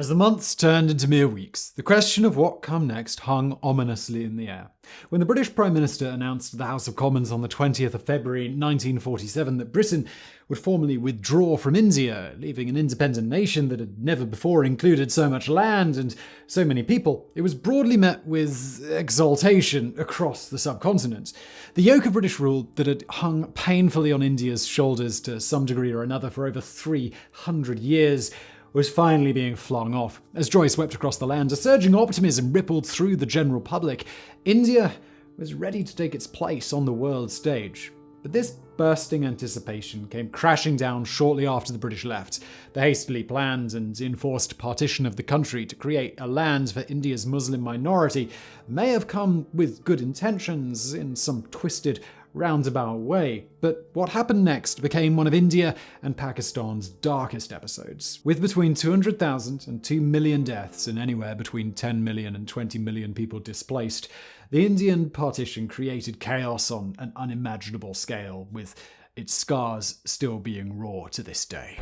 As the months turned into mere weeks, the question of what come next hung ominously in the air. When the British Prime Minister announced to the House of Commons on the 20th of February 1947 that Britain would formally withdraw from India, leaving an independent nation that had never before included so much land and so many people, it was broadly met with exultation across the subcontinent. The yoke of British rule that had hung painfully on India's shoulders to some degree or another for over 300 years was finally being flung off. As joy swept across the land, a surging optimism rippled through the general public. India was ready to take its place on the world stage. But this bursting anticipation came crashing down shortly after the British left. The hastily planned and enforced partition of the country to create a land for India's Muslim minority may have come with good intentions in some twisted, roundabout way, but what happened next became one of India and Pakistan's darkest episodes. With between 200,000 and 2 million deaths and anywhere between 10 million and 20 million people displaced, the Indian partition created chaos on an unimaginable scale, with its scars still being raw to this day.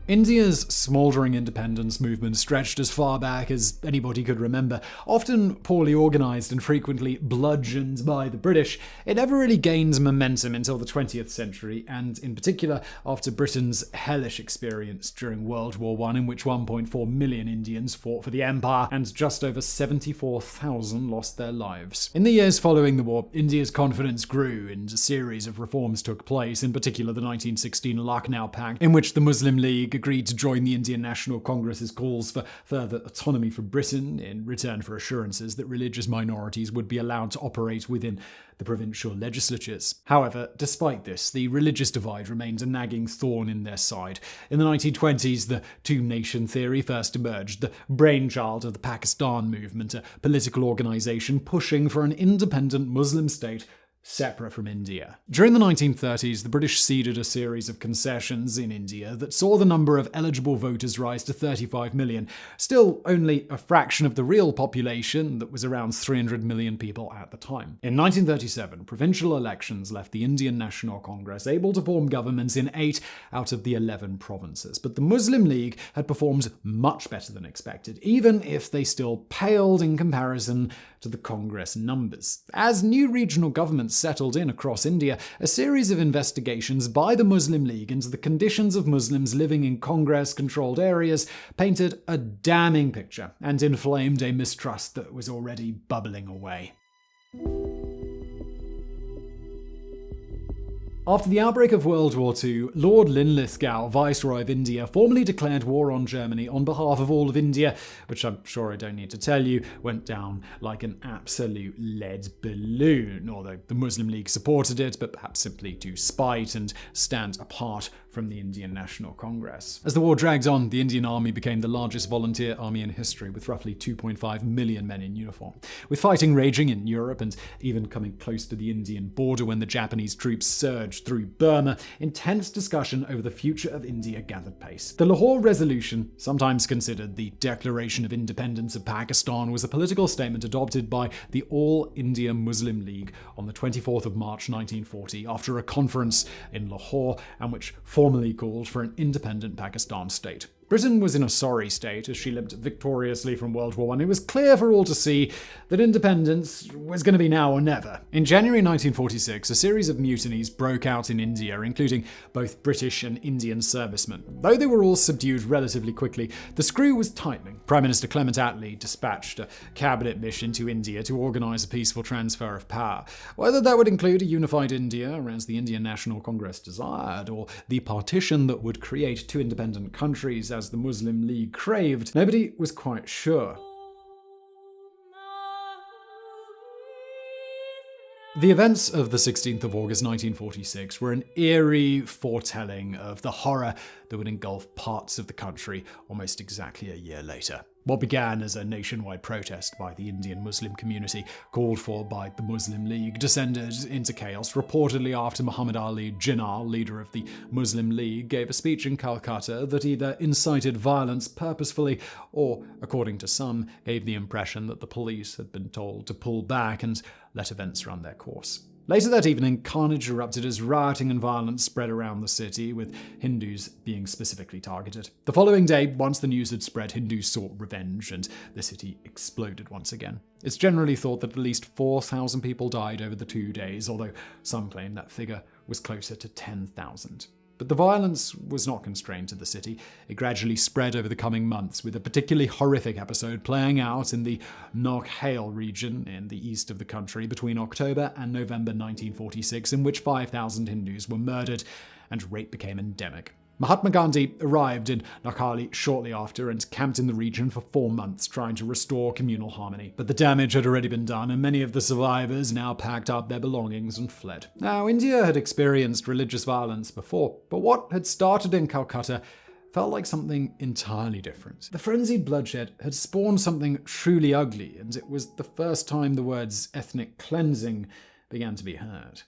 India's smouldering independence movement stretched as far back as anybody could remember. Often poorly organised and frequently bludgeoned by the British, it never really gained momentum until the 20th century, and in particular after Britain's hellish experience during World War I, in which 1.4 million Indians fought for the empire and just over 74,000 lost their lives. In the years following the war, India's confidence grew and a series of reforms took place, in particular the 1916 Lucknow Pact, in which the Muslim League agreed to join the Indian National Congress's calls for further autonomy for Britain in return for assurances that religious minorities would be allowed to operate within the provincial legislatures. However, despite this, the religious divide remained a nagging thorn in their side. In the 1920s, the two-nation theory first emerged, the brainchild of the Pakistan movement, a political organization pushing for an independent Muslim state separate from India. During the 1930s, the British ceded a series of concessions in India that saw the number of eligible voters rise to 35 million, still only a fraction of the real population that was around 300 million people at the time. In 1937, provincial elections left the Indian National Congress able to form governments in 8 out of the 11 provinces, but the Muslim League had performed much better than expected, even if they still paled in comparison to the Congress numbers. As new regional governments settled in across India, a series of investigations by the Muslim League into the conditions of Muslims living in Congress-controlled areas painted a damning picture and inflamed a mistrust that was already bubbling away. After the outbreak of World War II, Lord Linlithgow, Viceroy of India, formally declared war on Germany on behalf of all of India, which I'm sure I don't need to tell you, went down like an absolute lead balloon, although the Muslim League supported it, but perhaps simply to spite and stand apart from the Indian National Congress. As the war dragged on, the Indian Army became the largest volunteer army in history, with roughly 2.5 million men in uniform. With fighting raging in Europe and even coming close to the Indian border when the Japanese troops surged through Burma, intense discussion over the future of India gathered pace. The Lahore Resolution, sometimes considered the Declaration of Independence of Pakistan, was a political statement adopted by the All India Muslim League on the 24th of March 1940 after a conference in Lahore, and which formally called for an independent Pakistan state. Britain was in a sorry state as she limped victoriously from World War I. It was clear for all to see that independence was going to be now or never. In January 1946, a series of mutinies broke out in India, including both British and Indian servicemen. Though they were all subdued relatively quickly, the screw was tightening. Prime Minister Clement Attlee dispatched a cabinet mission to India to organise a peaceful transfer of power. Whether that would include a unified India, as the Indian National Congress desired, or the partition that would create two independent countries as the Muslim League craved, nobody was quite sure. The events of the 16th of August 1946 were an eerie foretelling of the horror that would engulf parts of the country almost exactly a year later. What began as a nationwide protest by the Indian Muslim community, called for by the Muslim League, descended into chaos reportedly after Muhammad Ali Jinnah, leader of the Muslim League, gave a speech in Calcutta that either incited violence purposefully or, according to some, gave the impression that the police had been told to pull back and let events run their course. Later that evening, carnage erupted as rioting and violence spread around the city, with Hindus being specifically targeted. The following day, once the news had spread, Hindus sought revenge, and the city exploded once again. It's generally thought that at least 4,000 people died over the 2 days, although some claim that figure was closer to 10,000. But the violence was not constrained to the city. It gradually spread over the coming months, with a particularly horrific episode playing out in the Noghale region in the east of the country between October and November 1946, in which 5,000 Hindus were murdered and rape became endemic. Mahatma Gandhi arrived in Noghale shortly after and camped in the region for 4 months, trying to restore communal harmony. But the damage had already been done, and many of the survivors now packed up their belongings and fled. Now, India had experienced religious violence before, but what had started in Calcutta felt like something entirely different. The frenzied bloodshed had spawned something truly ugly, and it was the first time the words ethnic cleansing began to be heard.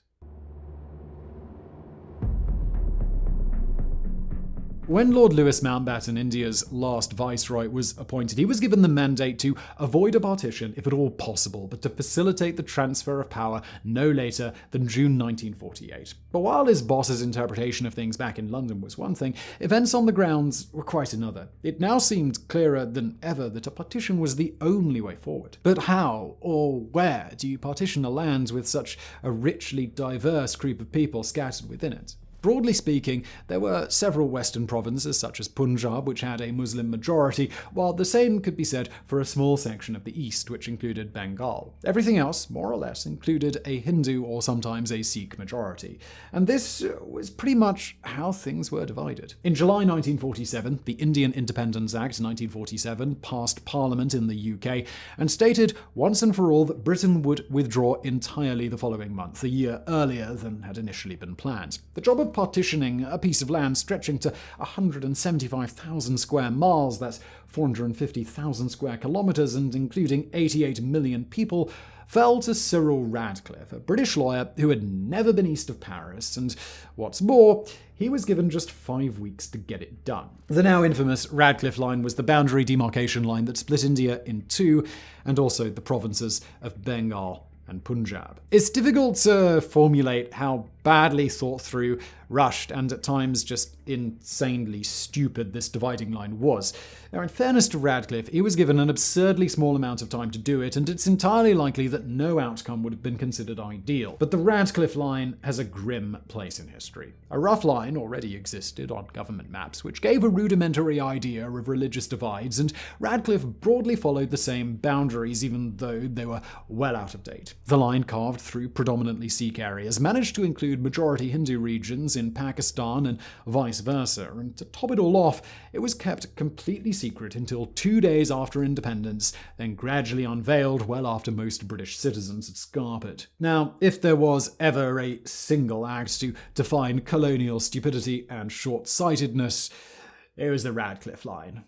When Lord Louis Mountbatten, India's last viceroy, was appointed, he was given the mandate to avoid a partition if at all possible, but to facilitate the transfer of power no later than June 1948. But while his boss's interpretation of things back in London was one thing, events on the grounds were quite another. It now seemed clearer than ever that a partition was the only way forward. But how or where do you partition a land with such a richly diverse group of people scattered within it? Broadly speaking, there were several western provinces, such as Punjab, which had a Muslim majority, while the same could be said for a small section of the east, which included Bengal. Everything else, more or less, included a Hindu or sometimes a Sikh majority. And this was pretty much how things were divided. In July 1947, the Indian Independence Act 1947 passed Parliament in the UK and stated once and for all that Britain would withdraw entirely the following month, a year earlier than had initially been planned. The job of partitioning a piece of land stretching to 175,000 square miles, that's 450,000 square kilometers, and including 88 million people, fell to Cyril Radcliffe, a British lawyer who had never been east of Paris, and what's more, he was given just 5 weeks to get it done. The now infamous Radcliffe Line was the boundary demarcation line that split India in two, and also the provinces of Bengal and Punjab. It's difficult to formulate how badly thought through, rushed, and at times just insanely stupid this dividing line was. Now, in fairness to Radcliffe, he was given an absurdly small amount of time to do it, and it's entirely likely that no outcome would have been considered ideal. But the Radcliffe line has a grim place in history. A rough line already existed on government maps, which gave a rudimentary idea of religious divides, and Radcliffe broadly followed the same boundaries, even though they were well out of date. The line, carved through predominantly Sikh areas, managed to include majority Hindu regions in Pakistan and vice versa, and to top it all off, it was kept completely secret until 2 days after independence, then gradually unveiled well after most British citizens had scarpered. Now, if there was ever a single act to define colonial stupidity and short-sightedness, it was the Radcliffe Line.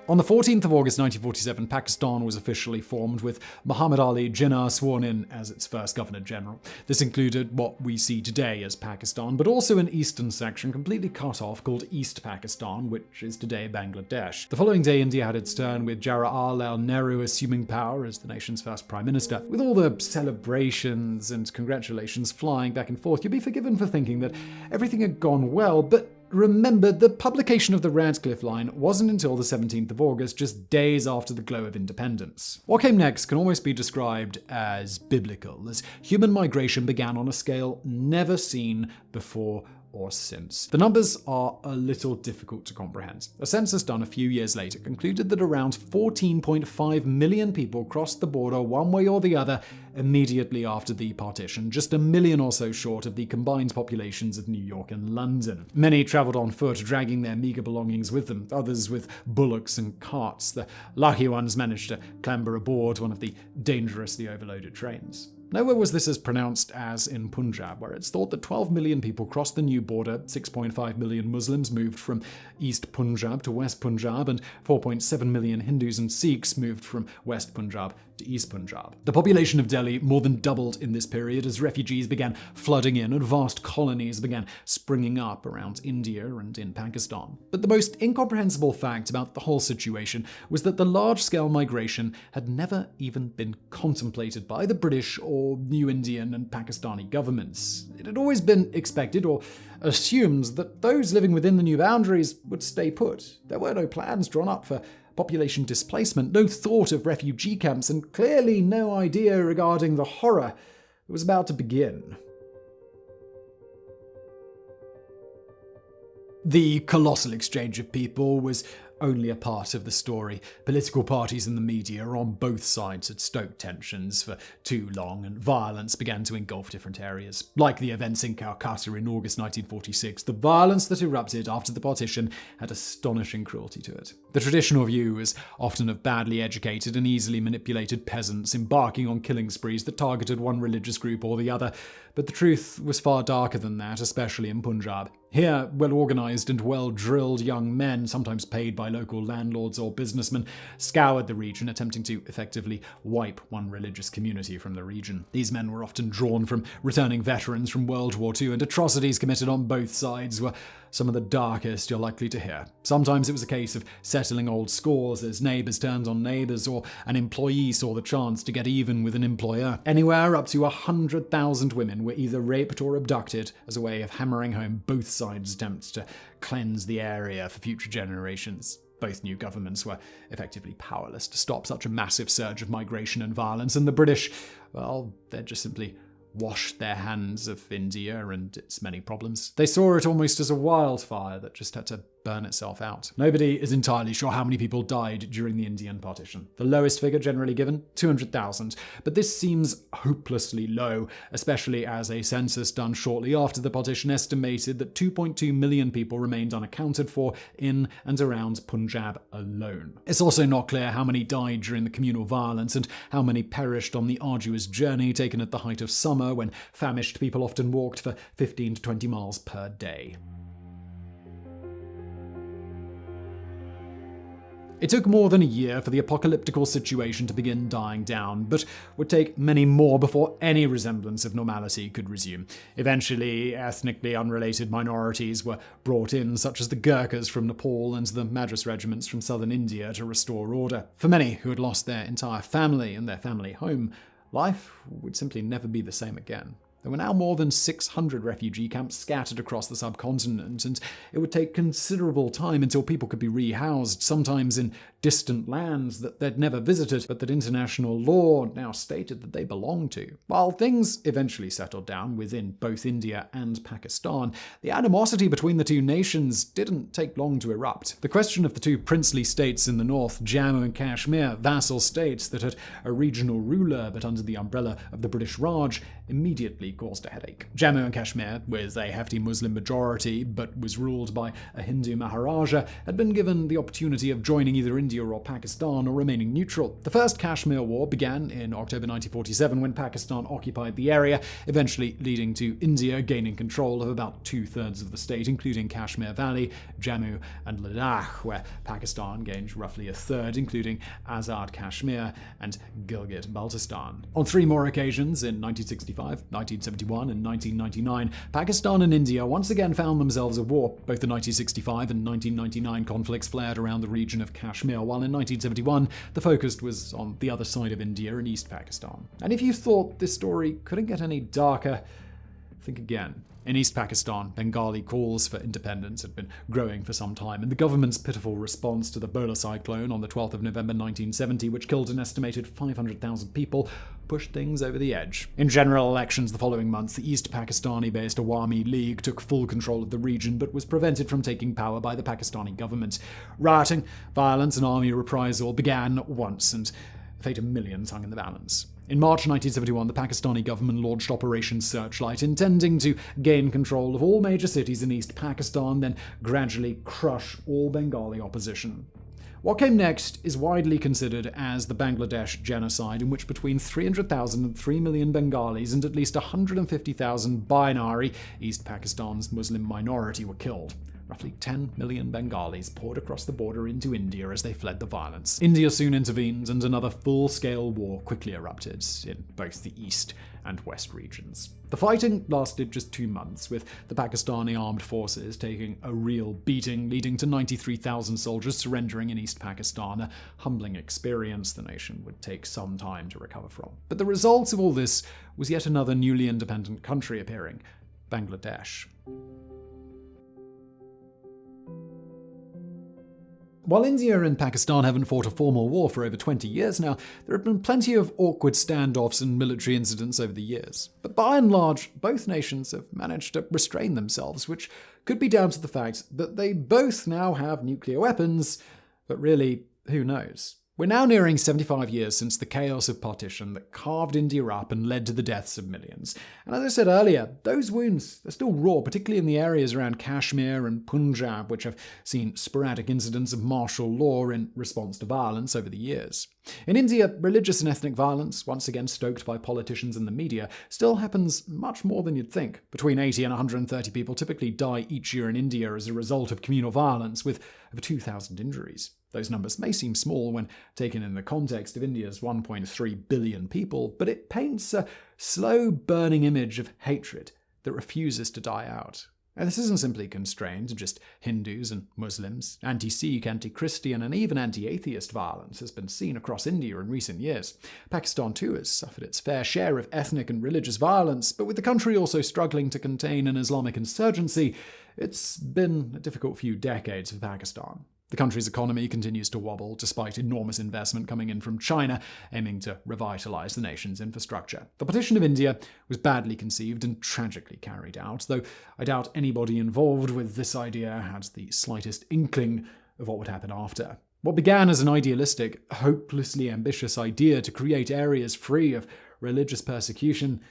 On the 14th of August 1947, Pakistan was officially formed, with Muhammad Ali Jinnah sworn in as its first Governor-General. This included what we see today as Pakistan, but also an eastern section completely cut off called East Pakistan, which is today Bangladesh. The following day, India had its turn, with Jawaharlal Nehru assuming power as the nation's first Prime Minister. With all the celebrations and congratulations flying back and forth, you'd be forgiven for thinking that everything had gone well, but remember, the publication of the Radcliffe Line wasn't until the 17th of August, just days after the glow of independence. What came next can almost be described as biblical, as human migration began on a scale never seen before or since. The numbers are a little difficult to comprehend. A census done a few years later concluded that around 14.5 million people crossed the border one way or the other immediately after the partition, just a million or so short of the combined populations of New York and London. Many travelled on foot, dragging their meagre belongings with them, others with bullocks and carts. The lucky ones managed to clamber aboard one of the dangerously overloaded trains. Nowhere was this as pronounced as in Punjab, where it's thought that 12 million people crossed the new border, 6.5 million Muslims moved from East Punjab to West Punjab, and 4.7 million Hindus and Sikhs moved from West Punjab to East Punjab. The population of Delhi more than doubled in this period as refugees began flooding in and vast colonies began springing up around India and in Pakistan. But the most incomprehensible fact about the whole situation was that the large-scale migration had never even been contemplated by the British or New Indian and Pakistani governments. It had always been expected or assumed that those living within the new boundaries would stay put. There were no plans drawn up for population displacement, no thought of refugee camps, and clearly no idea regarding the horror that was about to begin. The colossal exchange of people was only a part of the story. Political parties and the media on both sides had stoked tensions for too long, and violence began to engulf different areas. Like the events in Calcutta in August 1946, the violence that erupted after the partition had astonishing cruelty to it. The traditional view is often of badly educated and easily manipulated peasants embarking on killing sprees that targeted one religious group or the other, but the truth was far darker than that, especially in Punjab. Here, well-organized and well-drilled young men, sometimes paid by local landlords or businessmen, scoured the region, attempting to effectively wipe one religious community from the region. These men were often drawn from returning veterans from World War II, and atrocities committed on both sides were some of the darkest you're likely to hear. Sometimes it was a case of settling old scores as neighbors turned on neighbors, or an employee saw the chance to get even with an employer. Anywhere up to 100,000 women were either raped or abducted as a way of hammering home both sides' attempts to cleanse the area for future generations. Both new governments were effectively powerless to stop such a massive surge of migration and violence, and the British, well, they'd just simply washed their hands of India and its many problems. They saw it almost as a wildfire that just had to burn itself out. Nobody is entirely sure how many people died during the Indian partition. The lowest figure generally given, 200,000, but this seems hopelessly low, especially as a census done shortly after the partition estimated that 2.2 million people remained unaccounted for in and around Punjab alone. It's also not clear how many died during the communal violence and how many perished on the arduous journey taken at the height of summer, when famished people often walked for 15 to 20 miles per day. It took more than a year for the apocalyptical situation to begin dying down, but would take many more before any resemblance of normality could resume. Eventually, ethnically unrelated minorities were brought in, such as the Gurkhas from Nepal and the Madras regiments from southern India, to restore order. For many who had lost their entire family and their family home, life would simply never be the same again. There were now more than 600 refugee camps scattered across the subcontinent, and it would take considerable time until people could be rehoused, sometimes in distant lands that they'd never visited, but that international law now stated that they belonged to. While things eventually settled down within both India and Pakistan, the animosity between the two nations didn't take long to erupt. The question of the two princely states in the north, Jammu and Kashmir, vassal states that had a regional ruler but under the umbrella of the British Raj, immediately caused a headache. Jammu and Kashmir, with a hefty Muslim majority but was ruled by a Hindu Maharaja, had been given the opportunity of joining either India or Pakistan or remaining neutral. The First Kashmir War began in October 1947 when Pakistan occupied the area, eventually leading to India gaining control of about 2/3 of the state, including Kashmir Valley, Jammu and Ladakh, where Pakistan gained roughly 1/3, including Azad Kashmir and Gilgit-Baltistan. On 3 more occasions, in 1965, 1971 and 1999, Pakistan and India once again found themselves at war. Both the 1965 and 1999 conflicts flared around the region of Kashmir, while in 1971, the focus was on the other side of India in East Pakistan. And if you thought this story couldn't get any darker, think again. In East Pakistan, Bengali calls for independence had been growing for some time, and the government's pitiful response to the Bola cyclone on the 12th of November 1970, which killed an estimated 500,000 people, pushed things over the edge. In general elections the following months, the East Pakistani-based Awami League took full control of the region, but was prevented from taking power by the Pakistani government. Rioting, violence, and army reprisal began at once, and the fate of millions hung in the balance. In March 1971, the Pakistani government launched Operation Searchlight, intending to gain control of all major cities in East Pakistan, then gradually crush all Bengali opposition. What came next is widely considered as the Bangladesh genocide, in which between 300,000 and 3 million Bengalis and at least 150,000 binary East Pakistan's Muslim minority were killed. Roughly 10 million Bengalis poured across the border into India as they fled the violence. India soon intervened, and another full-scale war quickly erupted in both the east and west regions. The fighting lasted just 2 months, with the Pakistani armed forces taking a real beating, leading to 93,000 soldiers surrendering in East Pakistan, a humbling experience the nation would take some time to recover from. But the result of all this was yet another newly independent country appearing, Bangladesh. While India and Pakistan haven't fought a formal war for over 20 years now, there have been plenty of awkward standoffs and military incidents over the years. But by and large, both nations have managed to restrain themselves, which could be down to the fact that they both now have nuclear weapons, but really, who knows? We're now nearing 75 years since the chaos of partition that carved India up and led to the deaths of millions. And as I said earlier, those wounds are still raw, particularly in the areas around Kashmir and Punjab, which have seen sporadic incidents of martial law in response to violence over the years. In India, religious and ethnic violence, once again stoked by politicians and the media, still happens much more than you'd think. Between 80 and 130 people typically die each year in India as a result of communal violence, with over 2,000 injuries. Those numbers may seem small when taken in the context of India's 1.3 billion people, but it paints a slow, burning image of hatred that refuses to die out. And this isn't simply constrained to just Hindus and Muslims. Anti-Sikh, anti-Christian, and even anti-atheist violence has been seen across India in recent years. Pakistan, too, has suffered its fair share of ethnic and religious violence, but with the country also struggling to contain an Islamic insurgency, it's been a difficult few decades for Pakistan. The country's economy continues to wobble, despite enormous investment coming in from China, aiming to revitalize the nation's infrastructure. The partition of India was badly conceived and tragically carried out, though I doubt anybody involved with this idea had the slightest inkling of what would happen after. What began as an idealistic, hopelessly ambitious idea to create areas free of religious persecution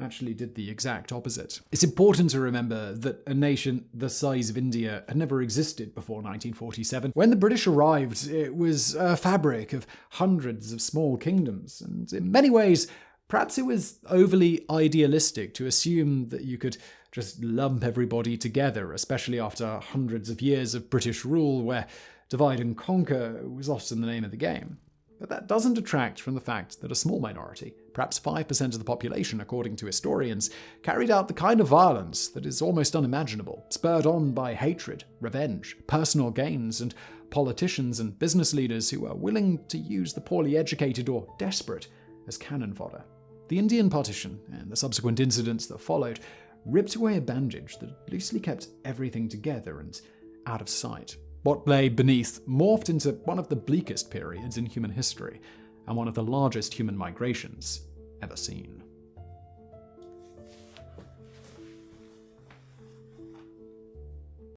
actually did the exact opposite. It's important to remember that a nation the size of India had never existed before 1947. When the British arrived, it was a fabric of hundreds of small kingdoms, and in many ways, perhaps it was overly idealistic to assume that you could just lump everybody together, especially after hundreds of years of British rule where divide and conquer was often the name of the game. But that doesn't detract from the fact that a small minority, perhaps 5% of the population according to historians, carried out the kind of violence that is almost unimaginable, spurred on by hatred, revenge, personal gains, and politicians and business leaders who are willing to use the poorly educated or desperate as cannon fodder. The Indian partition and the subsequent incidents that followed ripped away a bandage that loosely kept everything together and out of sight. What lay beneath morphed into one of the bleakest periods in human history, and one of the largest human migrations ever seen.